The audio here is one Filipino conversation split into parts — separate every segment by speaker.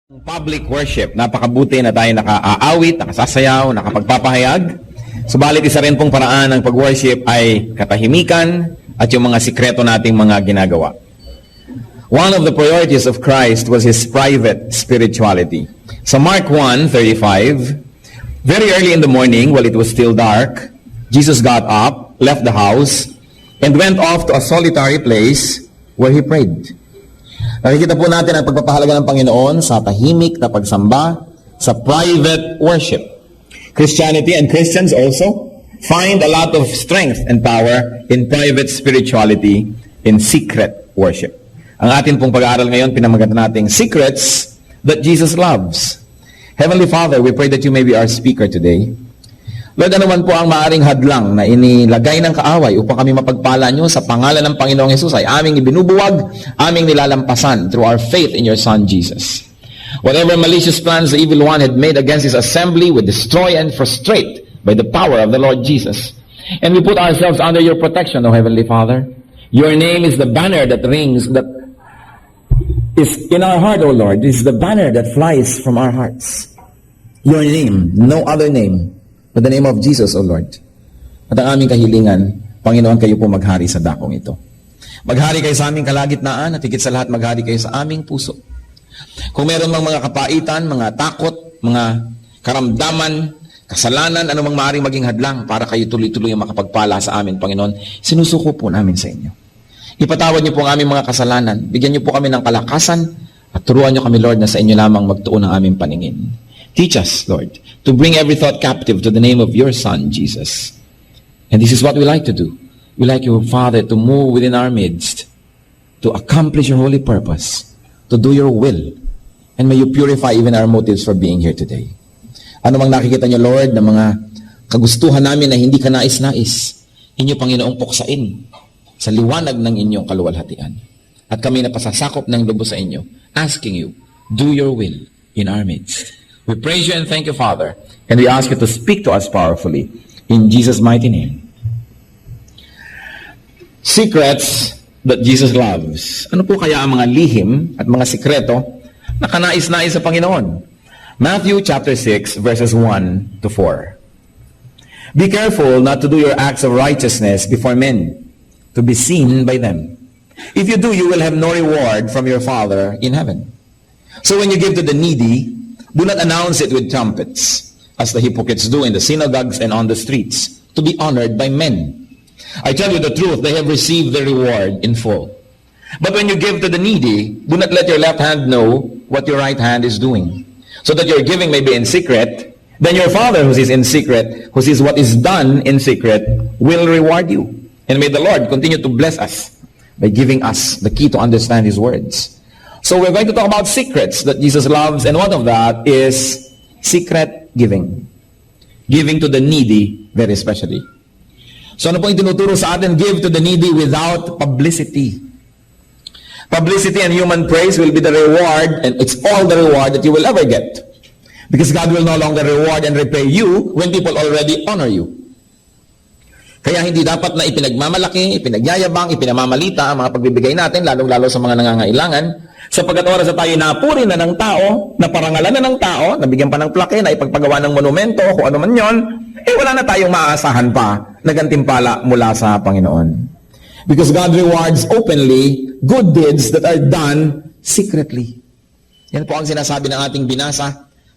Speaker 1: Public worship, napakabuti na tayo nakaaawit, nakasasayaw, nakapagpapahayag. Subalit isa rin pong paraan ng pag-worship ay katahimikan at yung mga sikreto nating mga ginagawa. One of the priorities of Christ was His private spirituality. So Mark 1:35, very early in the morning, while it was still dark, Jesus got up, left the house, and went off to a solitary place where He prayed. Nakikita po natin ang pagpapahalaga ng Panginoon sa tahimik na pagsamba, sa private worship. Christianity and Christians also find a lot of strength and power in private spirituality, in secret worship. Ang atin pong pag-aaral ngayon, pinamagat nating Secrets that Jesus Loves. Heavenly Father, we pray that You may be our speaker today. Lord, ano man po ang maaring hadlang na inilagay ng kaaway upang kami mapagpala Nyo sa pangalan ng Panginoong Hesus ay aming ibinubuwag, aming nilalampasan through our faith in Your Son, Jesus. Whatever malicious plans the evil one had made against His assembly, we destroy and frustrate by the power of the Lord Jesus. And we put ourselves under Your protection, O Heavenly Father. Your name is the banner that rings, that is in our heart, O Lord. It is the banner that flies from our hearts. Your name, no other name, but the name of Jesus, O Lord. At ang aming kahilingan, Panginoon, kayo po maghari sa dakong ito. Maghari kayo sa aming kalagitnaan at higit sa lahat maghari kayo sa aming puso. Kung meron mang mga kapaitan, mga takot, mga karamdaman, kasalanan, anumang maaaring maging hadlang para kayo tuloy-tuloy ang makapagpala sa amin, Panginoon, sinusuko po namin sa inyo. Ipatawad niyo po ang aming mga kasalanan. Bigyan niyo po kami ng kalakasan at turuan niyo kami, Lord, na sa inyo lamang magtuon ang aming paningin. Teach us, Lord, to bring every thought captive to the name of Your Son, Jesus. And this is what we like to do. We like You, Father, to move within our midst, to accomplish Your holy purpose, to do Your will. And may You purify even our motives for being here today. Ano mang nakikita Niyo, Lord, na mga kagustuhan namin na hindi ka nais-nais, Inyo, Panginoong, puksain sa liwanag ng Inyong kaluwalhatian. At kami na pasasakop ng lubos sa Inyo, asking You, do Your will in our midst. We praise You and thank You, Father, and we ask You to speak to us powerfully in Jesus' mighty name. Secrets that Jesus loves. Ano po kaya ang mga lihim at mga sikreto na kanais-nais sa Panginoon? Matthew chapter 6 verses 1 to 4. Be careful not to do your acts of righteousness before men, to be seen by them. If you do, you will have no reward from your Father in heaven. So when you give to the needy, do not announce it with trumpets, as the hypocrites do in the synagogues and on the streets, to be honored by men. I tell you the truth, they have received their reward in full. But when you give to the needy, do not let your left hand know what your right hand is doing, so that your giving may be in secret. Then your Father who is in secret, who sees what is done in secret, will reward you. And may the Lord continue to bless us by giving us the key to understand His words. So we're going to talk about secrets that Jesus loves, and one of that is secret giving. Giving to the needy, very especially. So ano po yung tinuturo sa atin? Give to the needy without publicity. Publicity and human praise will be the reward, and it's all the reward that you will ever get. Because God will no longer reward and repay you when people already honor you. Kaya hindi dapat na ipinagmamalaki, ipinagyayabang, ipinamamalita ang mga pagbibigay natin, lalong-lalo sa mga nangangailangan. Sapagkat oras na tayo napuri na ng tao, naparangalan na ng tao, nabigyan pa ng plake, na ipagpagawa ng monumento, kung ano man yon, wala na tayong maaasahan pa na gantimpala mula sa Panginoon. Because God rewards openly good deeds that are done secretly. Yan po ang sinasabi ng ating binasa.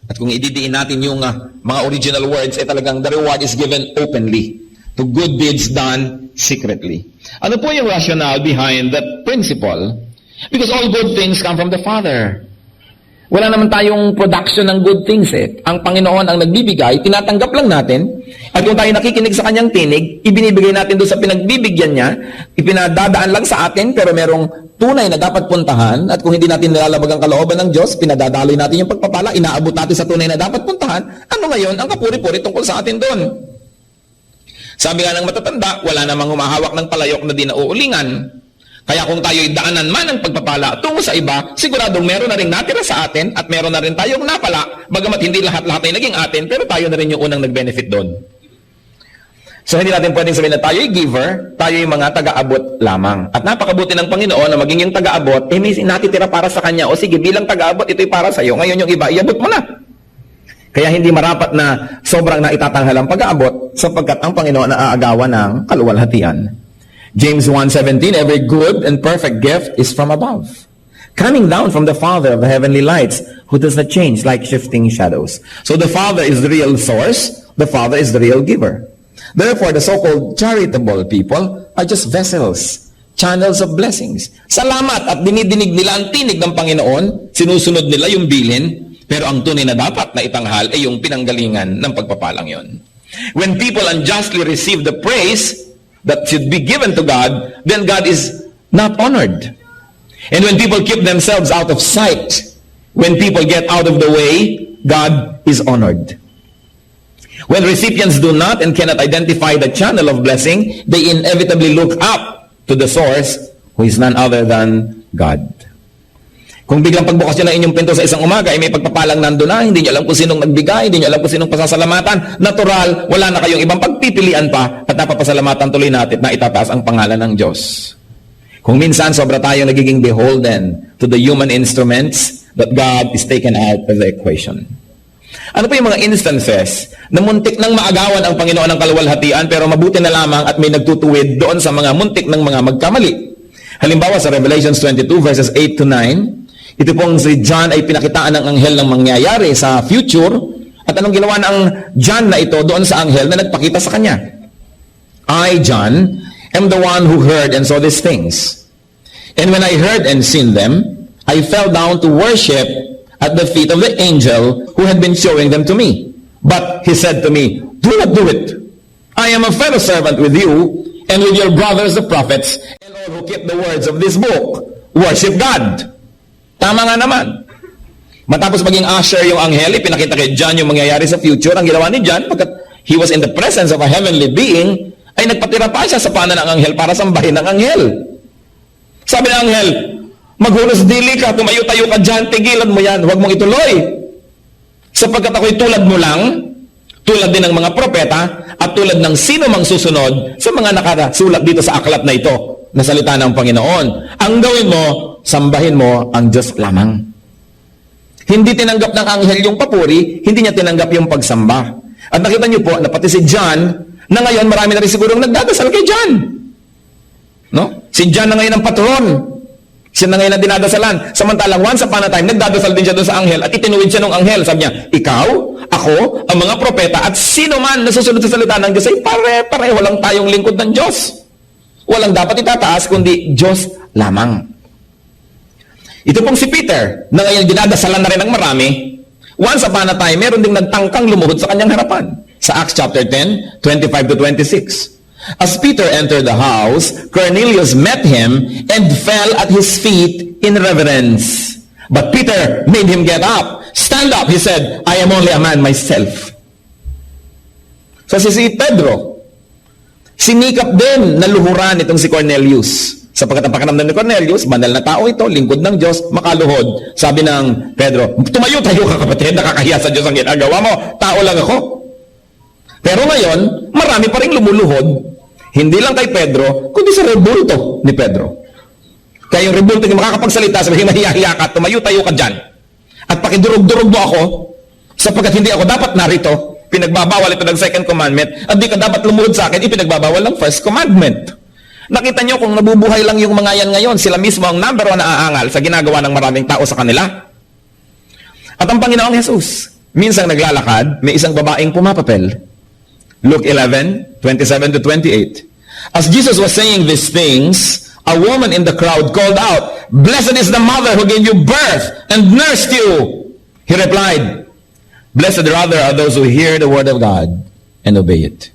Speaker 1: At kung ididiin natin yung mga original words, talagang the reward is given openly to good deeds done secretly. Ano po yung rationale behind that principle? Because all good things come from the Father. Wala naman tayong production ng good things Ang Panginoon ang nagbibigay, tinatanggap lang natin. At kung tayo nakikinig sa Kanyang tinig, ibinibigay natin doon sa pinagbibigyan niya, ipinadadaan lang sa atin, pero merong tunay na dapat puntahan. At kung hindi natin nilalabag ang kalooban ng Diyos, pinadadaloy natin yung pagpapala, inaabot natin sa tunay na dapat puntahan. Ano ngayon ang kapuri-puri tungkol sa atin doon? Sabi nga ng matatanda, wala namang humahawak ng palayok na di nauulingan. Kaya kung tayo'y daanan man ng pagpapala tungo sa iba, siguradong meron na rin natira sa atin at meron na rin tayong napala, bagamat hindi lahat-lahat ay naging atin, pero tayo na rin yung unang nag-benefit doon. So hindi natin pwedeng sabihin na tayo'y giver, tayo'y mga taga-abot lamang. At napakabuti ng Panginoon na maging yung taga-abot, may natitira para sa Kanya. O sige, bilang taga-abot, ito'y para sa'yo. Ngayon yung iba, iabot mo na. Kaya hindi marapat na sobrang naitatanghal ang pag-aabot sapagkat ang Panginoon naaagawan ng kaluwalhatian. James 1:17, every good and perfect gift is from above, coming down from the Father of the heavenly lights, who does not change like shifting shadows. So the Father is the real source, the Father is the real giver. Therefore, the so-called charitable people are just vessels, channels of blessings. Salamat at dinidinig nila ang tinig ng Panginoon, sinusunod nila yung bilin, pero ang tunay na dapat na itanghal ay yung pinanggalingan ng pagpapalang yon. When people unjustly receive the praise that should be given to God, then God is not honored. And when people keep themselves out of sight, when people get out of the way, God is honored. When recipients do not and cannot identify the channel of blessing, they inevitably look up to the source who is none other than God. Kung biglang pagbukas nyo ng inyong pinto sa isang umaga, ay may pagpapalang nando na, hindi nyo alam kung sinong nagbigay, hindi nyo alam kung sinong pasasalamatan, natural, wala na kayong ibang pagpipilian pa at napapasalamatan tuloy natin na itataas ang pangalan ng Diyos. Kung minsan, sobra tayong nagiging beholden to the human instruments that God is taken out of the equation. Ano po yung mga instances na muntik nang maagawan ang Panginoon ng kaluwalhatian pero mabuti na lamang at may nagtutuwid doon sa mga muntik ng mga magkamali? Halimbawa sa Revelations 22 verses 8 to 9, ito pong si John ay pinakitaan ng anghel ng mangyayari sa future at anong ginawa ng John na ito doon sa anghel na nagpakita sa kanya? I, John, am the one who heard and saw these things. And when I heard and seen them, I fell down to worship at the feet of the angel who had been showing them to me. But he said to me, do not do it. I am a fellow servant with you and with your brothers the prophets and all who keep the words of this book. Worship God. Tama nga naman. Matapos maging usher yung anghel, ipinakita kay John yung mangyayari sa future. Ang ginawa ni John, pagkat he was in the presence of a heavenly being, ay nagpatira pa siya sa paanan ng anghel para sambahin ng anghel. Sabi ng anghel, maghunos dili ka, tumayo-tayo ka dyan, tigilan mo yan, huwag mong ituloy. Sapagkat ako'y tulad mo lang, tulad din ng mga propeta, at tulad ng sino mang susunod sa mga nakasulat dito sa aklat na ito, na salita ng Panginoon. Ang gawin mo, sambahin mo ang Diyos lamang. Hindi tinanggap ng anghel yung papuri, hindi niya tinanggap yung pagsamba. At nakita niyo po, na pati si John, na ngayon marami na rin sigurong nagdadasal kay John. No? Si John na ngayon ang patron. Siya na ngayon ang dinadasalan. Samantalang once upon a time, nagdadasal din siya doon sa anghel at itinuwid siya ng anghel. Sabi niya, ikaw, ako, ang mga propeta at sino man na susunod sa salita ng Diyos ay pare-pareho lang tayong lingkod ng Diyos. Walang dapat itataas kundi Diyos lamang. Ito pong si Peter, na ngayon dinadasalan na rin ng marami, once upon a time, meron ding nagtangkang lumuhod sa kanyang harapan. Sa Acts chapter 10, 25 to 26. As Peter entered the house, Cornelius met him and fell at his feet in reverence. But Peter made him get up. Stand up, he said, I am only a man myself. So si Pedro, sinikap din na luhuran itong si Cornelius. Sapagkat ang pakiramdam ni Cornelius, banal na tao ito, lingkod ng Diyos, makaluhod. Sabi ng Pedro, tumayo-tayo ka kapatid, nakakahiya sa Diyos ang ginagawa mo. Tao lang ako. Pero ngayon, marami pa rin lumuluhod. Hindi lang kay Pedro, kundi sa rebulto ni Pedro. Kaya yung rebulto yung makakapagsalita, sabihin, mahiyahiya ka, tumayo-tayo ka dyan. At pakidurog-durog mo ako, sapagkat hindi ako dapat narito, pinagbabawal ito ng second commandment, at di ka dapat lumuhod sa akin, ipinagbabawal ng first commandment. Nakita nyo kung nabubuhay lang yung mga yan ngayon, sila mismo ang number one na aangal sa ginagawa ng maraming tao sa kanila. At ang Panginoong Jesus, minsang naglalakad, may isang babaeng pumapapel. Luke 11, 27 to 28. As Jesus was saying these things, a woman in the crowd called out, "Blessed is the mother who gave you birth and nursed you." He replied, "Blessed rather are those who hear the word of God and obey it."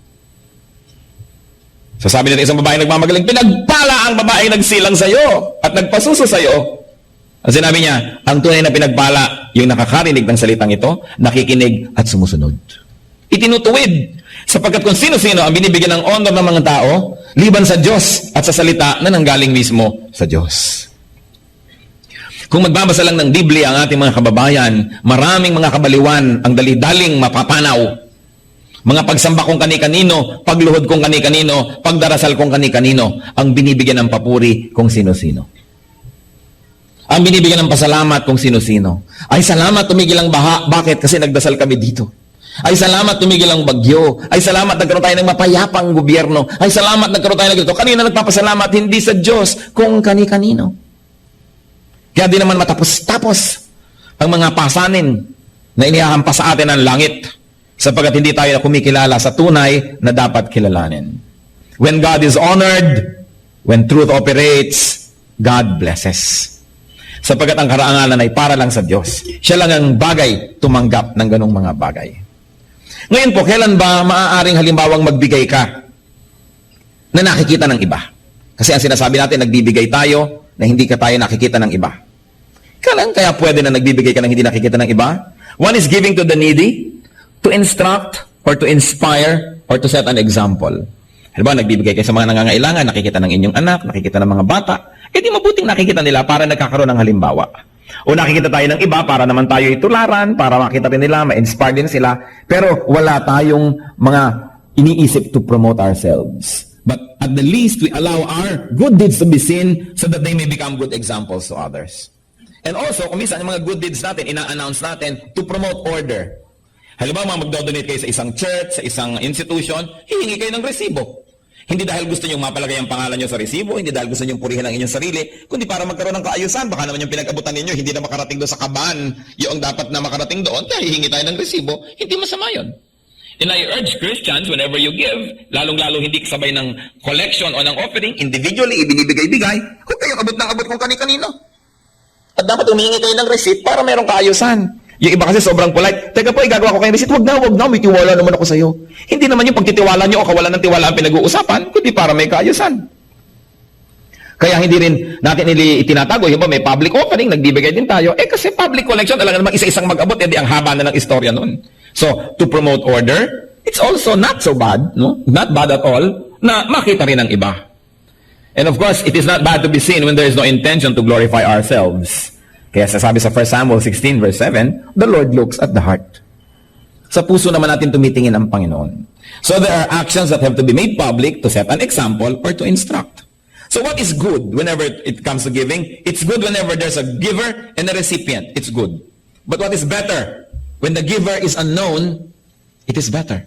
Speaker 1: So sabi nito isang babae nagmamagaling, pinagpala ang babae nagsilang sa iyo at nagpasuso sa iyo. Ang sinabi niya, ang tunay na pinagpala, yung nakakarinig ng salitang ito, nakikinig at sumusunod. Itinutuwid, sapagkat kung sino-sino ang binibigyan ng honor ng mga tao, liban sa Diyos at sa salita na nanggaling mismo sa Diyos. Kung magbabasa lang ng Biblia ang ating mga kababayan, maraming mga kabaliwan ang dali-daling mapapanaw. Mga pagsamba kong kani-kanino, pagluhod kong kani-kanino, pagdarasal kong kani-kanino, ang binibigyan ng papuri kung sino-sino. Ang binibigyan ng pasalamat kung sino-sino. Ay, salamat, tumigil ang baha. Bakit? Kasi nagdasal kami dito. Ay, salamat, tumigil ang bagyo. Ay, salamat, nagkaroon tayo ng mapayapang gobyerno. Ay, salamat, nagkaroon tayo ng ganito. Kanina nagpapasalamat, hindi sa Diyos, kung kani-kanino. Kaya di naman matapos-tapos ang mga pasanin na inihahampas sa atin ng langit, sapagkat hindi tayo kumikilala sa tunay na dapat kilalanin. When God is honored, when truth operates, God blesses. Sapagkat ang karangalan ay para lang sa Diyos. Siya lang ang bagay tumanggap ng ganong mga bagay. Ngayon po, kailan ba maaaring halimbawang magbigay ka na nakikita ng iba? Kasi ang sinasabi natin, nagbibigay tayo na hindi ka tayo nakikita ng iba. Kailan kaya pwede na nagbibigay ka ng hindi nakikita ng iba? One is giving to the needy, to instruct, or to inspire, or to set an example. Halimbawa, nagbibigay kayo sa mga nangangailangan, nakikita ng inyong anak, nakikita ng mga bata, di mabuting nakikita nila para nagkakaroon ng halimbawa. O nakikita tayo ng iba para naman tayo itularan, para makita rin nila, ma-inspire din sila, pero wala tayong mga iniisip to promote ourselves. But at the least, we allow our good deeds to be seen so that they may become good examples to others. And also, kung minsan, yung mga good deeds natin, ina-announce natin to promote order. Halimbawa, magdo-donate kayo sa isang church, sa isang institution, hihingi kayo ng resibo. Hindi dahil gusto nyo mapalagay ang pangalan nyo sa resibo, hindi dahil gusto nyo purihin ang inyong sarili, kundi para magkaroon ng kaayusan. Baka naman yung pinag-abutan ninyo, hindi na makarating doon sa kaban, yung dapat na makarating doon, kaya hihingi tayo ng resibo. Hindi masama yun. And I urge Christians, whenever you give, lalong-lalo hindi kasabay ng collection o ng offering, individually, ibinibigay-bigay, huwag kayong abot ng abot kung kani-kanino. At dapat humingi kayo ng receipt para merong kaayusan. Yung iba kasi sobrang polite. Teka po, igagawa ko kayo receipt. Wag na, may tiwala naman ako sa'yo. Hindi naman yung pagtitiwala nyo o kawalan ng tiwala ang pinag-uusapan, kundi para may kaayusan. Kaya hindi rin natin itinatago. Yung ba, may public offering, nagbibigay din tayo. Kasi public collection, talaga naman isa-isang mag-abot, edi ang haba na ng istorya nun. So, to promote order, it's also not so bad, no? Not bad at all, na makita rin ng iba. And of course, it is not bad to be seen when there is no intention to glorify ourselves. Kaya sasabi sa 1 Samuel 16 verse 7, the Lord looks at the heart. Sa puso naman natin tumitingin ang Panginoon. So there are actions that have to be made public to set an example or to instruct. So what is good whenever it comes to giving? It's good whenever there's a giver and a recipient. It's good. But what is better? When the giver is unknown, it is better.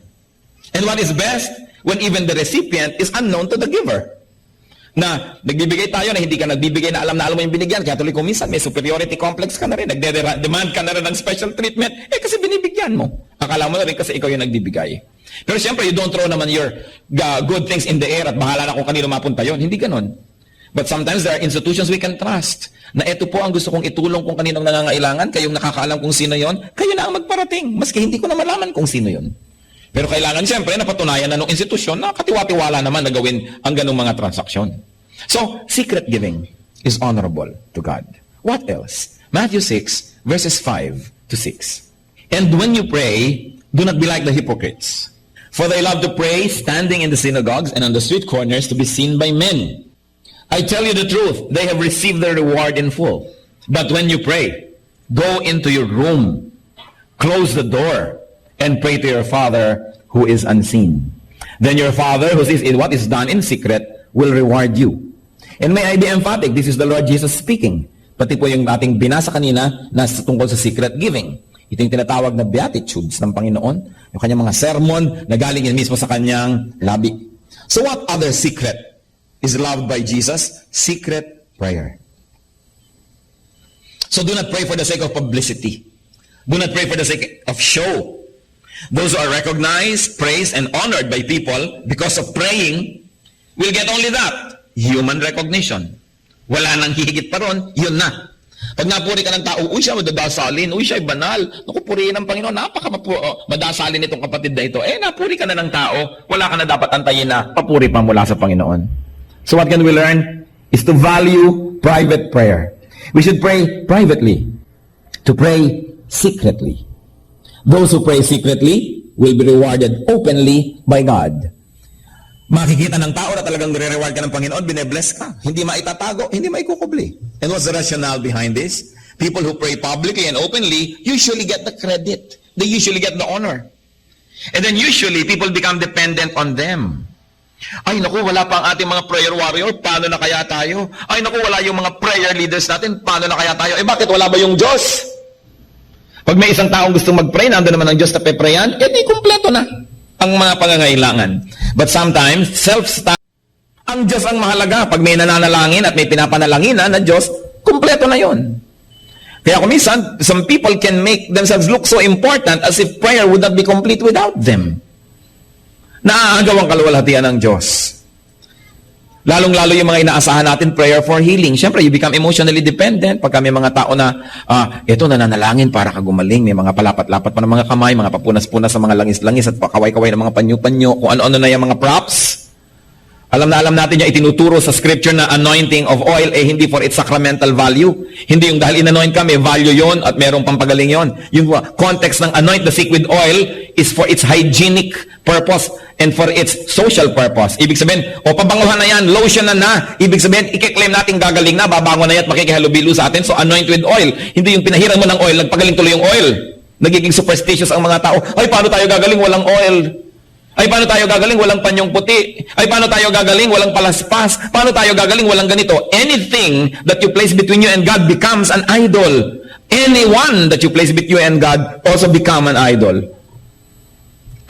Speaker 1: And what is best? When even the recipient is unknown to the giver. Na nagbibigay tayo na hindi ka nagbibigay na alam mo yung binigyan. Kaya tuloy kung minsan may superiority complex ka na rin. Nagde-demand ka na rin ng special treatment. Kasi binibigyan mo. Akala mo na rin kasi ikaw yung nagbibigay. Pero siyempre, you don't throw naman your good things in the air at bahala na kung kanino mapunta yon. Hindi ganon. But sometimes there are institutions we can trust. Na ito po ang gusto kong itulong kung kaninong nangangailangan. Kayong nakakaalam kung sino yon. Kayo na ang magparating. Maski hindi ko na malaman kung sino yon. Pero kailangan siyempre napatunayan na ng institusyon na katiwa-tiwala naman na gawin ang ganong mga transaksyon. So, secret giving is honorable to God. What else? Matthew 6, verses 5 to 6. And when you pray, do not be like the hypocrites. For they love to pray, standing in the synagogues and on the street corners to be seen by men. I tell you the truth, they have received their reward in full. But when you pray, go into your room, close the door, and pray to your Father who is unseen. Then your Father who sees in what is done in secret will reward you. And may I be emphatic, this is the Lord Jesus speaking. Pati po yung ating binasa kanina na tungkol sa secret giving. Ito yung tinatawag na Beatitudes ng Panginoon, yung kanyang mga sermon na galing yan mismo sa kanyang labi. So what other secret is loved by Jesus? Secret prayer. So do not pray for the sake of publicity. Do not pray for the sake of show. Those who are recognized, praised, and honored by people because of praying will get only that. Human recognition. Wala nang hihigit pa ron, yun na. Pag napuri ka ng tao, uy siya madadasalin, uy siya banal, naku purihin ng Panginoon, madasalin itong kapatid na ito. Napuri ka na ng tao, wala ka na dapat antayin na papuri pa mula sa Panginoon. So what can we learn? Is to value private prayer. We should pray privately. To pray secretly. Those who pray secretly will be rewarded openly by God. Makikita ng tao na talagang nire-reward ka ng Panginoon, bine-bless ka. Hindi maitatago, hindi maikukubli. And what's the rationale behind this? People who pray publicly and openly usually get the credit. They usually get the honor. And then usually, people become dependent on them. Ay naku, wala pa ang ating mga prayer warrior, paano na kaya tayo? Ay naku, wala yung mga prayer leaders natin, paano na kaya tayo? Eh bakit wala ba yung Diyos? Pag may isang taong gustong mag-pray, nandun naman ang Diyos na pe-prayan, eh di kumpleto na ang mga pangangailangan. But sometimes, self-start. Ang Diyos ang mahalaga. Pag may nananalangin at may pinapanalanginan na Diyos, kumpleto na yon. Kaya kung minsan, some people can make themselves look so important as if prayer would not be complete without them. Naaagaw ang kaluwalhatian ng Diyos. Lalong-lalo yung mga inaasahan natin, prayer for healing. Siyempre, you become emotionally dependent. Pagka may mga tao na, ito, nananalangin para ka gumaling. May mga palapat-lapat pa ng mga kamay, mga papunas-punas sa mga langis-langis at pakaway-kaway ng mga panyo-panyo, kung ano-ano na yung mga props. Alam natin yung itinuturo sa scripture na anointing of oil, eh hindi for its sacramental value. Hindi yung dahil in-anoint ka, may value yon at merong pampagaling yon. Yung context ng anoint the sick with oil is for its hygienic purpose and for its social purpose. Ibig sabihin, pabanguhan na yan, lotion na. Ibig sabihin, i-claim natin gagaling na, babango na yan at makikihalubilo sa atin. So anoint with oil. Hindi yung pinahiran mo ng oil, nagpagaling tuloy yung oil. Nagiging superstitious ang mga tao. Ay, paano tayo gagaling? Walang oil. Ay, paano tayo gagaling? Walang panyong puti. Ay, paano tayo gagaling? Walang palaspas. Paano tayo gagaling? Walang ganito. Anything that you place between you and God becomes an idol. Anyone that you place between you and God also become an idol.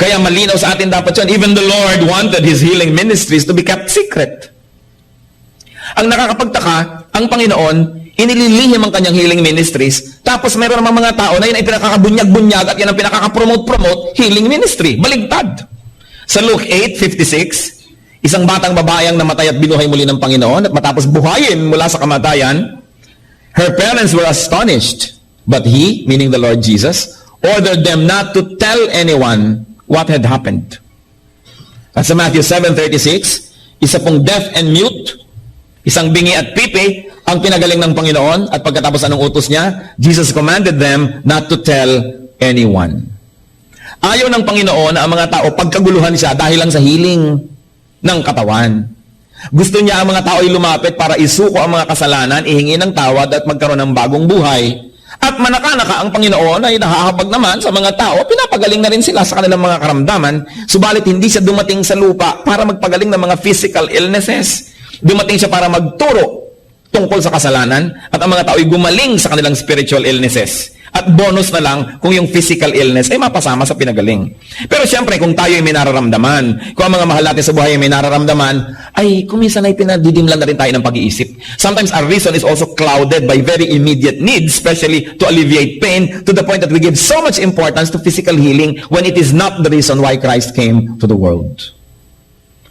Speaker 1: Kaya malinaw sa atin dapat yun. Even the Lord wanted His healing ministries to be kept secret. Ang nakakapagtaka, ang Panginoon, inililihim ang kanyang healing ministries, tapos meron namang mga tao na yun ay pinakakabunyag-bunyag at yan ang pinakakapromote-promote healing ministry. Baligtad. Sa Luke 8:56, isang batang babae ang namatay at binuhay muli ng Panginoon at matapos buhayin mula sa kamatayan, her parents were astonished. But He, meaning the Lord Jesus, ordered them not to tell anyone what had happened. At sa Matthew 7:36, isa pong deaf and mute, isang bingi at pipi, ang pinagaling ng Panginoon at pagkatapos anong utos niya, Jesus commanded them not to tell anyone. Ayaw ng Panginoon na ang mga tao pagkaguluhan siya dahil lang sa healing ng katawan. Gusto niya ang mga tao ay lumapit para isuko ang mga kasalanan, ihingi ng tawad at magkaroon ng bagong buhay. At manaka-naka ang Panginoon ay nahahabag naman sa mga tao, pinapagaling na rin sila sa kanilang mga karamdaman, subalit hindi siya dumating sa lupa para magpagaling ng mga physical illnesses. Dumating siya para magturo tungkol sa kasalanan at ang mga tao ay gumaling sa kanilang spiritual illnesses. At bonus na lang kung yung physical illness ay mapasama sa pinagaling. Pero siyempre, kung tayo ay may nararamdaman, kung ang mga mahal natin sa buhay ay may nararamdaman, ay kuminsan ay pinadidimlan na rin tayo ng pag-iisip. Sometimes our reason is also clouded by very immediate needs, especially to alleviate pain, to the point that we give so much importance to physical healing when it is not the reason why Christ came to the world.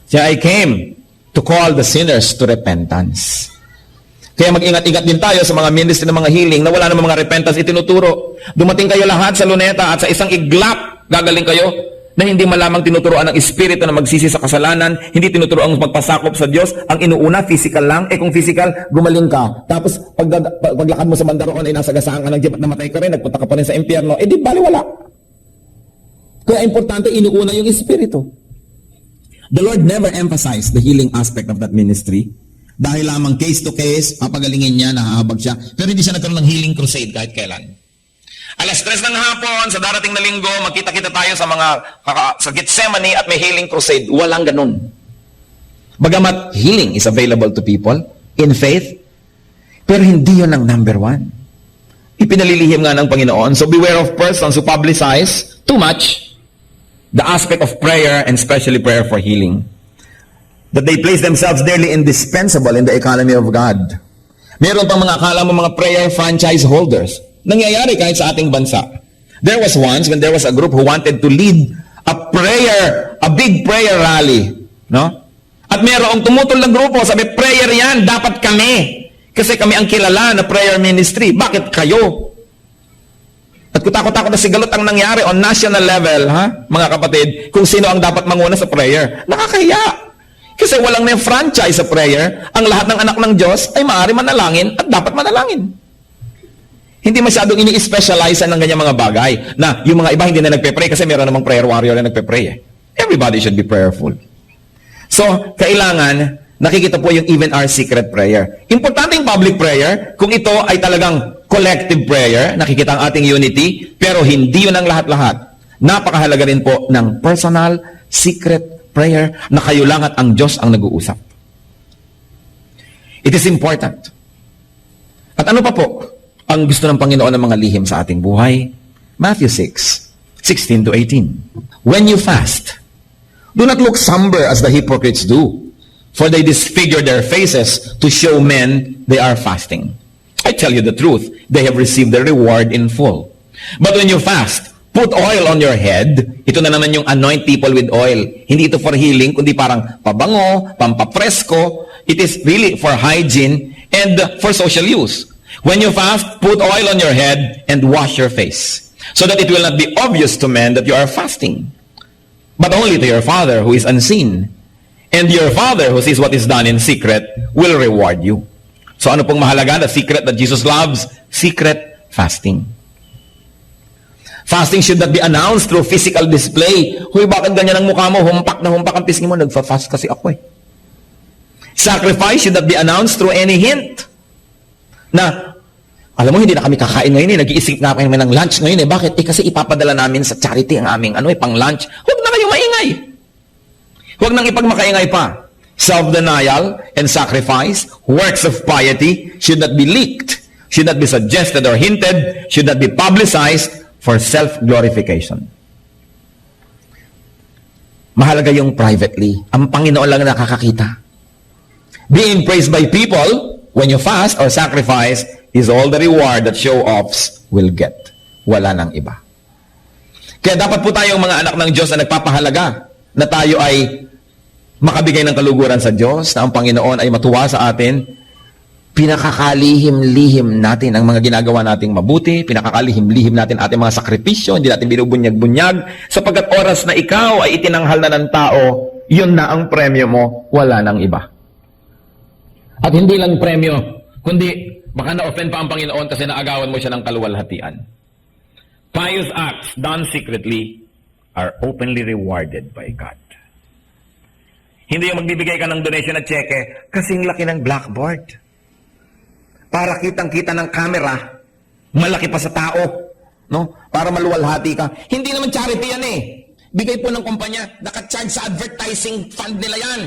Speaker 1: Siya I came to call the sinners to repentance. Kaya mag-ingat-ingat din tayo sa mga ministry ng mga healing na wala namang mga repentance itinuturo. Dumating kayo lahat sa luneta at sa isang iglap, gagaling kayo na hindi malamang tinuturoan ng espiritu na magsisi sa kasalanan, hindi tinuturo ang magpasakop sa Diyos. Ang inuuna, physical lang. Kung physical, gumaling ka. Tapos, paglakad mo sa Mandaroon ay nasagasaan ka ng jeep at namatay ka rin, nagpunta ka pa rin sa impyerno, di baliwala. Kaya importante, inuuna yung espiritu. The Lord never emphasized the healing aspect of that ministry. Dahil lamang case to case, papagalingin niya, nahahabag siya. Pero hindi siya nagkaroon ng healing crusade kahit kailan. Alas 3 ng hapon, sa darating na linggo, magkita-kita tayo sa Gethsemane at may healing crusade. Walang ganun. Bagamat healing is available to people in faith, pero hindi yun ang number one. Ipinalilihim nga ng Panginoon. So beware of persons who publicize too much the aspect of prayer and especially prayer for healing. That they place themselves daily indispensable in the economy of God. Meron pang mga akala mo mga prayer franchise holders. Nangyayari kahit sa ating bansa. There was once when there was a group who wanted to lead a big prayer rally. No? At merong tumutol ng grupo, sabi, prayer yan, dapat kami. Kasi kami ang kilala na prayer ministry. Bakit kayo? At kutakot-takot na sigalot ang nangyari on national level, mga kapatid, kung sino ang dapat manguna sa prayer. Nakakahiya. Kasi walang may franchise sa prayer, ang lahat ng anak ng Diyos ay maaari manalangin at dapat manalangin. Hindi masyadong ini-specialize ng ganyan mga bagay na yung mga iba hindi na nagpe-pray kasi meron namang prayer warrior na nagpe-pray. Everybody should be prayerful. So, kailangan, nakikita po yung even our secret prayer. Importante yung public prayer, kung ito ay talagang collective prayer, nakikita ang ating unity, pero hindi yun ang lahat-lahat. napakahalaga rin po ng personal, secret prayer na kayo lang at ang Diyos ang nag-uusap. It is important. At ano pa po ang gusto ng Panginoon ng mga lihim sa ating buhay? Matthew 6:16 to 18. When you fast, do not look somber as the hypocrites do, for they disfigure their faces to show men they are fasting. I tell you the truth, they have received their reward in full. But when you fast, put oil on your head. Ito na naman yung anoint people with oil. Hindi ito for healing, kundi parang pabango, pampapresko. It is really for hygiene and for social use. When you fast, put oil on your head and wash your face, so that it will not be obvious to men that you are fasting, but only to your Father who is unseen. And your Father who sees what is done in secret will reward you. So ano pong mahalaga? The secret that Jesus loves? Secret fasting. Fasting should not be announced through physical display. Huy, bakit ganyan ang mukha mo? Humpak na humpak ang pisngi mo. Nagfa-fast kasi ako eh. Sacrifice should not be announced through any hint. Na, alam mo, hindi na kami kakain ngayon eh. Nag-iisip nga kami ng lunch ngayon eh. Bakit? Kasi ipapadala namin sa charity ang aming pang lunch. Huwag na kayo maingay. Huwag nang ipagmakaingay pa. Self-denial and sacrifice, works of piety, should not be leaked, should not be suggested or hinted, should not be publicized for self-glorification. Mahalaga yung privately. Ang Panginoon lang nakakakita. Being praised by people when you fast or sacrifice is all the reward that show-offs will get. Wala nang iba. Kaya dapat po tayong mga anak ng Diyos na nagpapahalaga na tayo ay makabigay ng kaluguran sa Diyos, na ang Panginoon ay matuwa sa atin. Pinakakalihim-lihim natin ang mga ginagawa nating mabuti, pinakakalihim-lihim natin ating mga sakripisyo, hindi natin binubunyag-bunyag, sapagkat oras na ikaw ay itinanghal na ng tao, yun na ang premyo mo, wala nang iba. At hindi lang premyo, kundi baka na-offend pa ang Panginoon kasi naagawan mo siya ng kaluwalhatian. Pious acts done secretly are openly rewarded by God. Hindi yung magbibigay ka ng donation at cheque kasing laki ng blackboard. Para kitang-kita ng camera, malaki pa sa tao, no? Para maluwalhati ka. Hindi naman charity yan eh. Bigay po ng kumpanya, naka-charge sa advertising fund nila yan.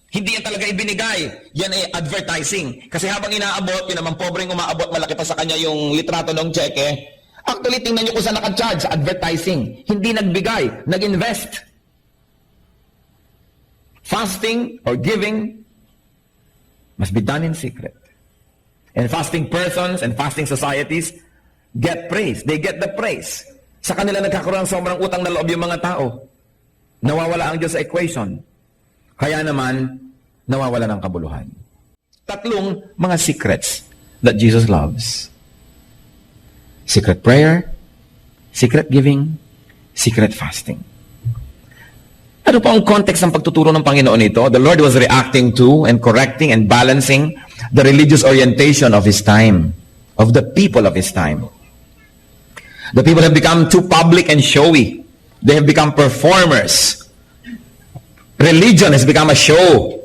Speaker 1: Hindi yan talaga ibinigay. Yan ay advertising. Kasi habang inaabot, yun naman pobreng umaabot, malaki pa sa kanya yung litrato ng cheque. Actually, tingnan nyo kung saan naka-charge sa advertising. Hindi nagbigay, nag-invest. Fasting or giving must be done in secret. And fasting persons and fasting societies get praise. They get the praise. Sa kanila nagkakaroon ng sobrang utang na loob yung mga tao. Nawawala ang Diyos sa equation. Kaya naman, nawawala ng kabuluhan. Tatlong mga secrets that Jesus loves. Secret prayer, secret giving, secret fasting. Ano po ang context ng pagtuturo ng Panginoon ito? The Lord was reacting to and correcting and balancing the religious orientation of His time, of the people of His time. The people have become too public and showy. They have become performers. Religion has become a show,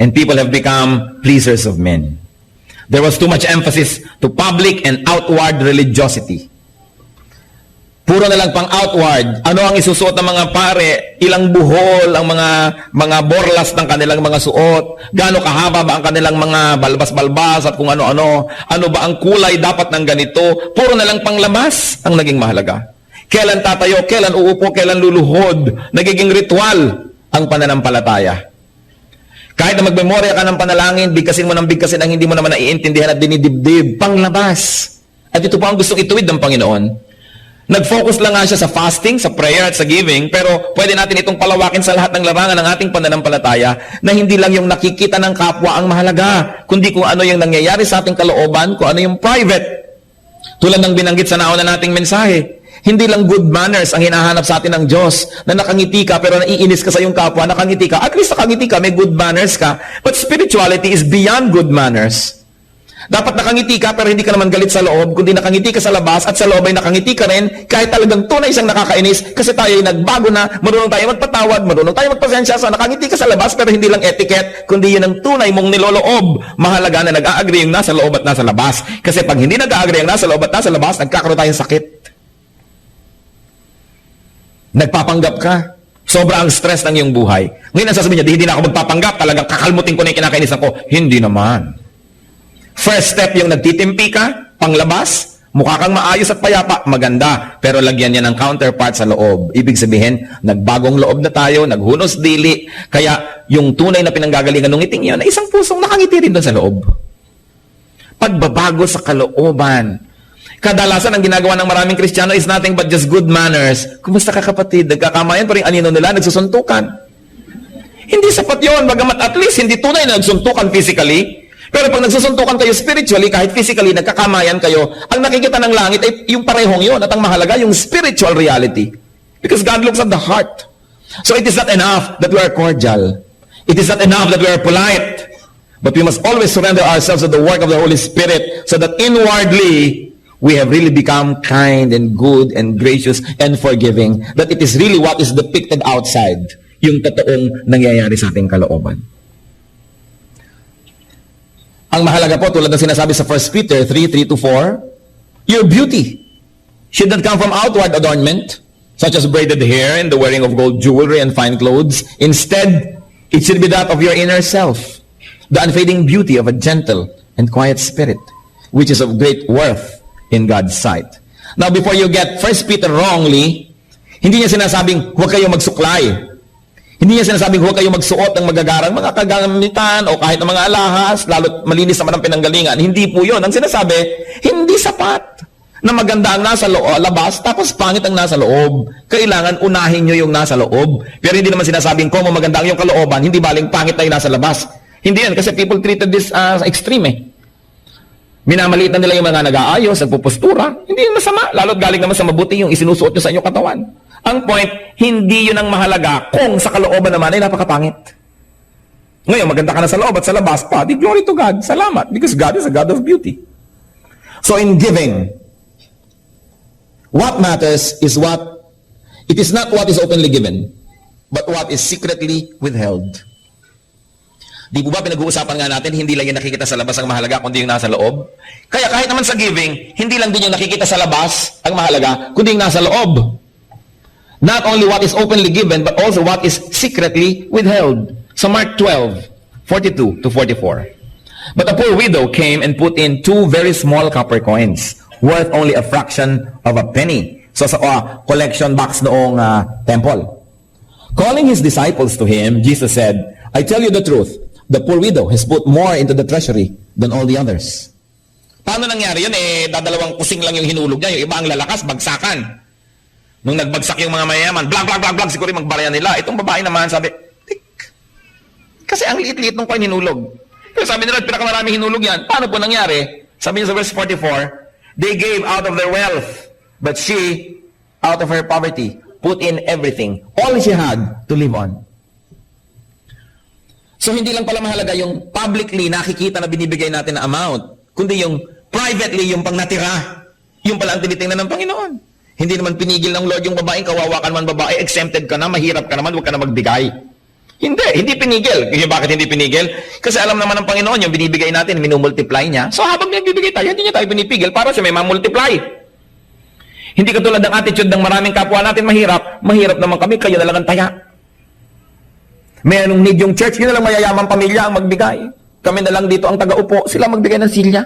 Speaker 1: and people have become pleasers of men. There was too much emphasis to public and outward religiosity. Puro na lang pang outward. Ano ang isusuot ng mga pare? Ilang buhol ang mga borlas ng kanilang mga suot? Gaano kahaba ba ang kanilang mga balbas-balbas at kung ano-ano? Ano ba ang kulay dapat ng ganito? Puro na lang pang labas ang naging mahalaga. Kailan tatayo, kailan uupo, kailan luluhod. Nagiging ritual ang pananampalataya. Kahit na magmemorya ka ng panalangin, bigkasin mo ng bigkasin ang hindi mo naman naiintindihan at dinidibdib. Panglabas. At ito po ang gustong ituwid ng Panginoon. Nag-focus lang nga siya sa fasting, sa prayer at sa giving, pero pwede natin itong palawakin sa lahat ng larangan ng ating pananampalataya na hindi lang yung nakikita ng kapwa ang mahalaga, kundi kung ano yung nangyayari sa ating kalooban, kung ano yung private. Tulad ng binanggit sa nauna nating mensahe, hindi lang good manners ang hinahanap sa atin ng Diyos, na nakangiti ka pero naiinis ka sa iyong kapwa, nakangiti ka. At least nakangiti ka, may good manners ka. But spirituality is beyond good manners. Dapat nakangiti ka pero hindi ka naman galit sa loob, kundi nakangiti ka sa labas at sa loob ay nakangiti ka rin kahit talagang tunay siyang nakakainis kasi tayo ay nagbago na, marunong tayo magpatawad, marunong tayo magpasensya, so nakangiti ka sa labas pero hindi lang etiquette, kundi yun ang tunay mong niloloob. Mahalaga na nag-a-agree yung nasa loob at nasa labas. Kasi pag hindi nag-a-agree yung nasa loob at nasa labas, nagkakaroon tayong sakit. Nagpapanggap ka. Sobra ang stress ng iyong buhay. Ngayon ang sasabihin niya, hindi na ako magpapanggap. Talagang kakalmutin ko na yung kinakainisan ko. Hindi naman. First step yung nagtitimpi ka, panglabas, mukha kang maayos at payapa, maganda. Pero lagyan niya ng counterpart sa loob. Ibig sabihin, nagbagong loob na tayo, naghunos dili. Kaya yung tunay na pinanggagalingan ng ngiting yun, na isang pusong nakangiti rin doon sa loob. Pagbabago sa kalooban. Kadalasan ang ginagawa ng maraming Kristiyano is nothing but just good manners. Kumusta ka kapatid? Nagkakamayan pa rin anino nila, nagsusuntukan. Hindi sapat yun, bagamat at least hindi tunay na nagsuntukan physically. Pero pag nagsusuntukan kayo spiritually, kahit physically, nagkakamayan kayo, ang nakikita ng langit ay yung parehong yun. At ang mahalaga, yung spiritual reality. Because God looks at the heart. So it is not enough that we are cordial. It is not enough that we are polite. But we must always surrender ourselves to the work of the Holy Spirit so that inwardly, we have really become kind and good and gracious and forgiving. That it is really what is depicted outside, yung totoong nangyayari sa ating kalooban. Ang mahalaga po, tulad ng sinasabi sa 1 Peter 3:3-4, your beauty should not come from outward adornment, such as braided hair and the wearing of gold jewelry and fine clothes. Instead, it should be that of your inner self, the unfading beauty of a gentle and quiet spirit, which is of great worth in God's sight. Now, before you get 1 Peter wrongly, hindi niya sinasabing huwag kayong magsuklay. Hindi niya sinasabing huwag kayong magsuot ng magagarang mga kagamitan o kahit ng mga alahas, lalo't malinis naman ang pinanggalingan. Hindi po yun. Ang sinasabi, hindi sapat na maganda ang nasa labas, tapos pangit ang nasa loob. Kailangan unahin nyo yung nasa loob. Pero hindi naman sinasabing kung maganda ang yung kalooban, hindi baling pangit na yung nasa labas. Hindi yan, kasi people treated this as extreme eh. Minamaliit na nila yung mga nag-aayos, nagpupustura. Hindi yung masama. Lalo't galing naman sa mabuti yung isinusuot nyo sa inyong katawan. Ang point, hindi yun ang mahalaga kung sa kalooban naman ay napakapangit. Ngayon, maganda ka na sa loob at sa labas pa. Di glory to God. Salamat. Because God is a God of beauty. So in giving, what matters is it is not what is openly given, but what is secretly withheld. Di po ba pinag-uusapan nga natin, hindi lang yung nakikita sa labas ang mahalaga, kundi yung nasa loob? Kaya kahit naman sa giving, hindi lang din yung nakikita sa labas ang mahalaga, kundi yung nasa loob. Not only what is openly given, but also what is secretly withheld. So Mark 12:42-44. But a poor widow came and put in 2 very small copper coins, worth only a fraction of a penny. So sa collection box noong temple. Calling his disciples to him, Jesus said, I tell you the truth, the poor widow has put more into the treasury than all the others. Paano nangyari yun? Dadalawang kusing lang yung hinulog niya. Yung iba ang lalakas, bagsakan. Nung nagbagsak yung mga mayaman, blag, siguro yung magbarya nila. Itong babae naman, sabi, tik. Kasi ang liit-liit nung coin hinulog. Pero sabi nila, pinakamaraming hinulog yan. Paano po nangyari? Sabi niya sa verse 44, they gave out of their wealth, but she, out of her poverty, put in everything, all she had to live on. So hindi lang pala mahalaga yung publicly nakikita na binibigay natin na amount, kundi yung privately, yung pang natira, yung pala ang tinitingnan ng Panginoon. Hindi naman pinigil ng Lord yung babaeng, kawawa ka naman babae, exempted ka na, mahirap ka naman, huwag ka na magbigay. Hindi pinigil. Kasi bakit hindi pinigil? Kasi alam naman ng Panginoon, yung binibigay natin, minumultiply niya. So habang nagbibigay tayo, hindi niya tayo pinipigil para siya may mamultiply. Hindi katulad ng attitude ng maraming kapwa natin mahirap naman kami, kayo na lang ang taya. Mayroong need yung church, yun na lang mayayamang pamilya ang magbigay. Kami na lang dito ang taga-upo, sila magbigay ng silya.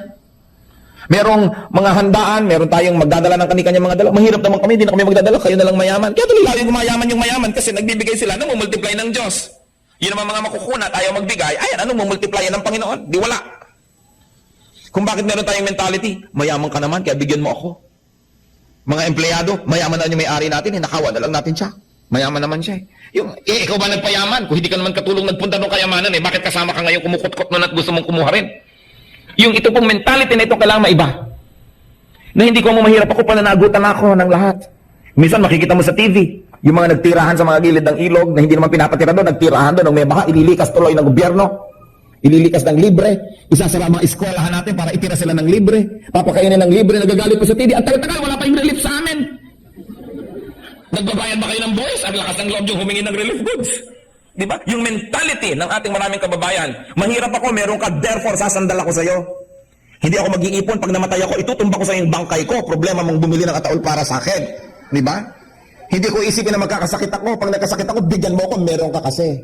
Speaker 1: Merong mga handaan, meron tayong magdadala ng kani-kanya mga dala. Mahirap naman kami, hindi na kami magdadala, kayo na lang mayaman. Kaya tuloy lagi gumayaman yung mayaman kasi nagbibigay sila, anong mumultiply ng Diyos? Yun naman mga makukunat, ayaw magbigay, ayan, anong mumultiply ng Panginoon? Di wala. Kung bakit meron tayong mentality, mayaman ka naman, kaya bigyan mo ako. Mga empleyado, mayaman na yung may-ari natin, nakawa na lang natin siya. Mayaman naman siya. Yung, ikaw ba nagpayaman? Kung hindi ka naman katulong nagpunta ng kayamanan, bakit kasama ka ngayon kumukot-kot nun at gusto mong kumuha rin? Yung ito pong mentality na ito kailangan maiba. Na hindi ko mo mahirap ako, pananagutan ako ng lahat. Minsan makikita mo sa TV, yung mga nagtirahan sa mga gilid ng ilog na hindi naman pinapatira doon, nagtirahan doon ng may baha, ililikas tuloy ng gobyerno. Ililikas ng libre. Isasara mga eskwelahan natin para itira sila ng libre. Papakainin ng libre, nagagalit pa sa TV. Ang tagal-tagal, wala pa yung relief sa amin. Nagbabayad ba kayo ng boys? Ang lakas ng loob yung humingi ng relief goods. Di ba? Yung mentality ng ating maraming kababayan, mahirap ako, meron ka, therefore sasandal ako sa'yo. Hindi ako mag-iipon, pag namatay ako, itutumba ko sa yung bangkay ko, problema mong bumili ng ataol para sa akin. Di ba?
Speaker 2: Hindi ko isipin na magkakasakit ako. Pag nagkasakit ako, bigyan mo ako, meron ka kasi.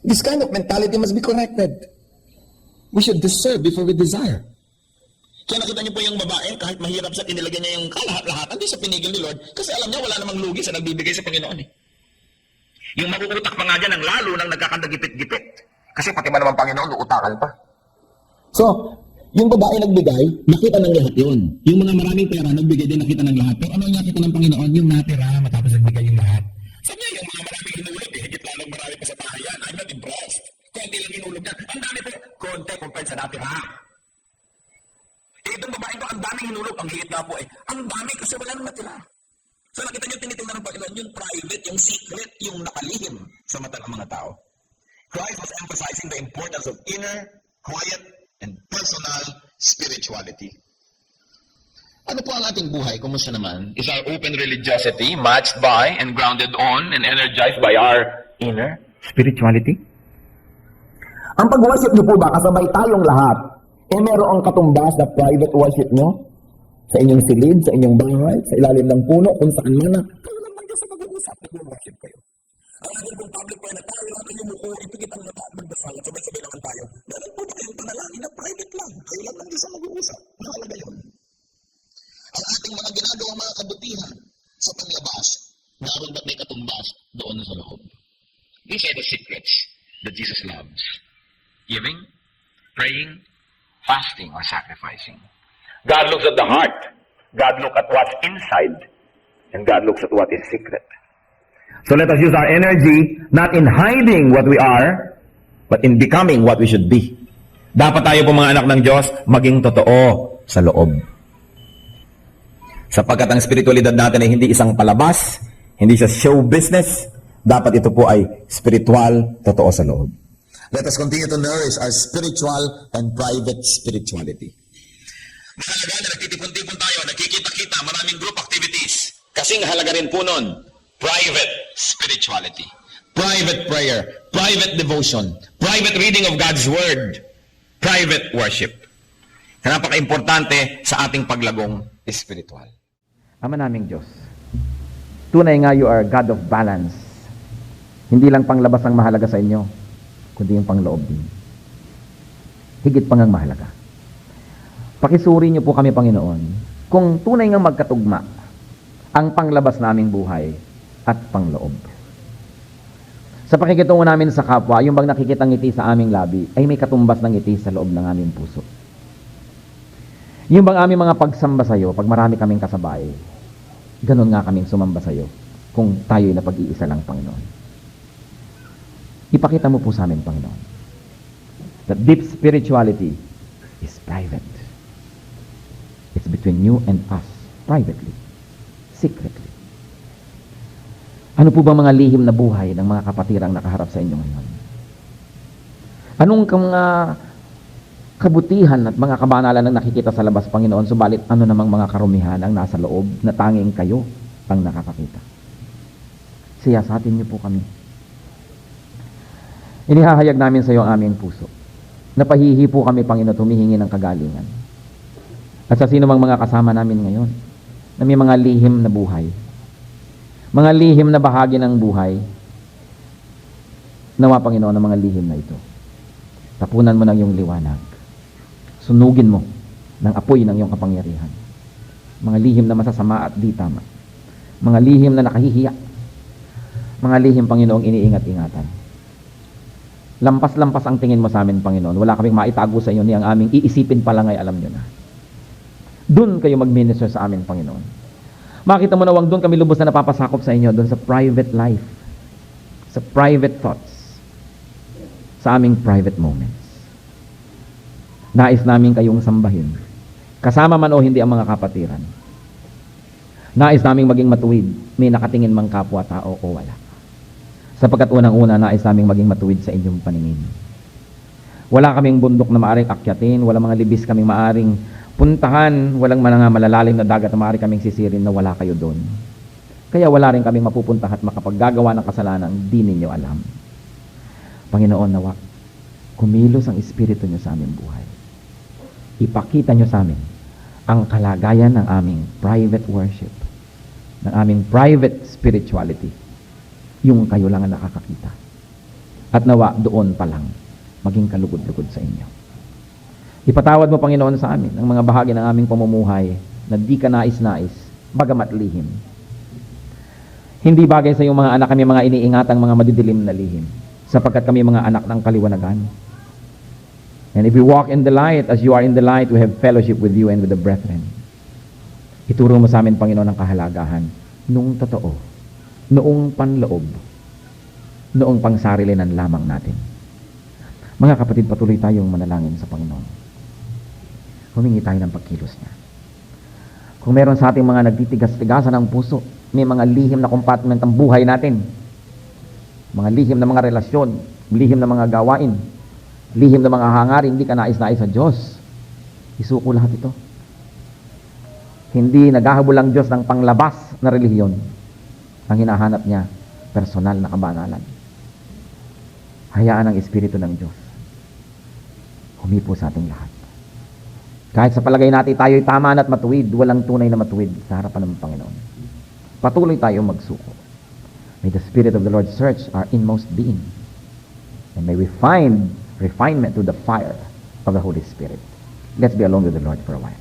Speaker 2: This kind of mentality must be corrected. We should deserve before we desire. Kaya nakita niyo po yung babae, kahit mahirap siya, inilagay niya yung kalahat-lahat, hindi siya pinigil ni Lord, kasi alam niya wala namang lugi sa nagbibigay sa Panginoon eh. Yung makukutak pa nga dyan ng lalo nang nagkakandagipit-gipit. Kasi pati man naman Panginoon, uutakan pa. So, yung babae nagbigay, nakita ng lahat yun. Yung mga maraming pera, nagbigay din, nakita ng lahat. Pero ano yung nakita ng Panginoon? Yung natira, matapos nagbigay yung lahat. Sabi niya, yung mga maraming hinulog, higit lalong marami pa sa bahayan. I'm not impressed. Konti lang hinulog niya. Ang dami po, konti compared sa natira. Itong babae ko, ang daming hinulog, ang higit na po eh. Ang dami kasi wala nang natira. So nakita niyo, tinitingnan ng Panginoon, yung private, yung secret, yung nakalihim sa mata ng mga tao. Christ was emphasizing the importance of inner, quiet, and personal spirituality. Ano po ang ating buhay? Kumusta naman? Is our open religiosity matched by and grounded on and energized by our inner spirituality? Ang pag-worship niyo po ba, kasabay tayong lahat, merong katumbas na private worship niyo? Sa inyong silid, sa inyong bahay, sa ilalim ng puno, kung saan man na, kayo naman dyan sa mag-uusap, nag-worship kayo. Ang ating pong public prayer na tayo natin yung muko, ipigit ang mata at magdasal, at sabay-sabay naman tayo. Meron po tayong panalangin na private lang, kayo lang dyan sa mag-uusap. Nakalaga yun. Ang ating mga ginagawang mga kabutihan sa panglabas, naroon ba't may katumbas doon sa loob? These are the secrets that Jesus loves. Giving, praying, fasting, or sacrificing. God looks at the heart. God looks at what's inside. And God looks at what is secret. So let us use our energy not in hiding what we are, but in becoming what we should be. Dapat tayo po mga anak ng Diyos, maging totoo sa loob. Sapagkat ang spiritualidad natin ay hindi isang palabas, hindi siya show business, dapat ito po ay spiritual, totoo sa loob. Let us continue to nourish our spiritual and private spirituality. Mahalaga na nagtitipon-tipon tayo, nagkikita-kita, maraming group activities. Kasing halaga rin po nun, private spirituality, private prayer, private devotion, private reading of God's Word, private worship. Napaka-importante sa ating paglagong spiritual.
Speaker 3: Ama naming Diyos, tunay nga you are God of balance. Hindi lang panglabas ang mahalaga sa inyo, kundi yung pangloob din. Higit pang ang mahalaga. Pakisuri niyo po kami, Panginoon, kung tunay nga magkatugma ang panglabas naming buhay at pangloob. Sa pakikitungo namin sa kapwa, yung bang nakikitang ngiti sa aming labi, ay may katumbas ng ngiti sa loob ng aming puso. Yung bang aming mga pagsamba sa iyo, pag marami kaming kasabay, ganun nga kaming sumamba sa iyo kung tayo'y napag-iisa lang, Panginoon. Ipakita mo po sa amin, Panginoon, that deep spirituality is private. It's between you and us, privately, secretly. Ano po ba mga lihim na buhay ng mga kapatirang nakaharap sa inyo ngayon? Anong mga kabutihan at mga kabanalan ang nakikita sa labas, Panginoon, subalit ano namang mga karumihan ang nasa loob na tanging kayo ang nakakakita? Siyasatin niyo po kami. Inihahayag namin sa iyo ang aming puso. Napahihi po kami, Panginoon, humihingi ng kagalingan. At sa sino mang mga kasama namin ngayon na may mga lihim na buhay, mga lihim na bahagi ng buhay, nawa, Panginoon, ang mga lihim na ito. Tapunan mo ng iyong liwanag. Sunugin mo ng apoy ng iyong kapangyarihan. Mga lihim na masasama at di tama. Mga lihim na nakahihiya. Mga lihim, Panginoong, iniingat-ingatan. Lampas-lampas ang tingin mo sa amin, Panginoon. Wala kaming maitago sa inyo ni ang aming iisipin pa lang ay alam nyo na. Doon kayo mag-minister sa amin, Panginoon. Makita mo na wag doon kami lubos na napapasakop sa inyo, doon sa private life, sa private thoughts, sa aming private moments. Nais namin kayong sambahin, kasama man o hindi ang mga kapatiran. Nais namin maging matuwid, may nakatingin mang kapwa-tao o wala. Sapagkat unang-una, nais namin maging matuwid sa inyong paningin. Wala kaming bundok na maaring akyatin, wala mga libis kaming maaring puntahan, walang mga malalalim na dagat na maaari kaming sisirin na wala kayo doon. Kaya wala rin kaming mapupuntahan at makapaggagawa ng kasalanan di ninyo alam. Panginoon, nawa, kumilos ang Espiritu nyo sa aming buhay. Ipakita nyo sa amin ang kalagayan ng aming private worship ng aming private spirituality, yung kayo lang ang nakakakita. At nawa doon pa lang, maging kalugod-lugod sa inyo. Ipatawad mo, Panginoon, sa amin ang mga bahagi ng aming pamumuhay na di ka nais-nais, bagamat lihim. Hindi bagay sa iyong mga anak kami mga iniingatang mga madidilim na lihim, sapagkat kami mga anak ng kaliwanagan. And if we walk in the light, as you are in the light, we have fellowship with you and with the brethren. Ituro mo sa amin, Panginoon, ang kahalagahan noong totoo, noong panloob, noong pangsarilinan lamang natin. Mga kapatid, patuloy tayong manalangin sa Panginoon. Humingi tayo ng pagkilos niya. Kung meron sa ating mga nagtitigas-tigasan ng puso, may mga lihim na compartment ang buhay natin, mga lihim na mga relasyon, lihim na mga gawain, lihim na mga hangarin, hindi ka nais-nais sa Diyos, isuko lahat ito. Hindi naghahabol ang Diyos ng panglabas na relihiyon. Ang hinahanap niya, personal na kabanalan. Hayaan ang Espiritu ng Diyos humipo sa ating lahat. Kahit sa palagay natin tayo'y tama at matuwid, walang tunay na matuwid sa harapan ng Panginoon. Patuloy tayong magsuko. May the Spirit of the Lord search our inmost being. And may we find refinement through the fire of the Holy Spirit. Let's be alone with the Lord for a while.